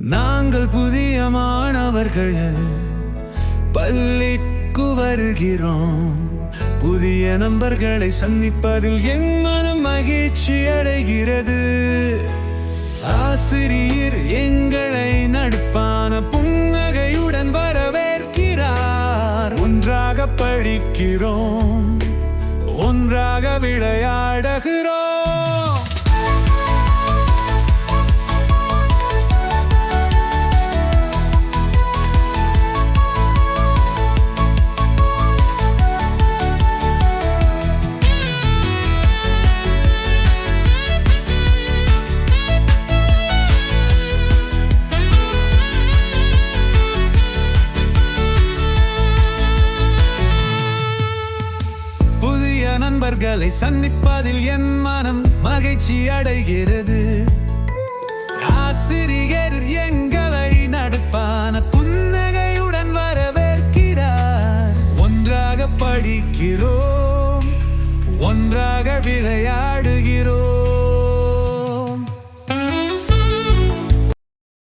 நாங்கள் புதிய மாணவர்கள் பள்ளிக்கு வருகிறோம். புதிய நண்பர்களை சந்திப்பதில் என் மனம் மகிழ்ச்சி அடைகிறது. ஆசிரியர் எங்களை நட்பான புன்னகையுடன் வரவேற்கிறார். ஒன்றாக படிக்கிறோம், ஒன்றாக விளையாடுகிறோம். நண்பர்களை சந்திப்பதில் என் மனம் மகிழ்ச்சி அடைகிறது. ஆசிரியர் எங்களை நட்பான புன்னகையுடன் வரவேற்கிறார். ஒன்றாக படிக்கிறோம், ஒன்றாக விளையாடுகிறோம்.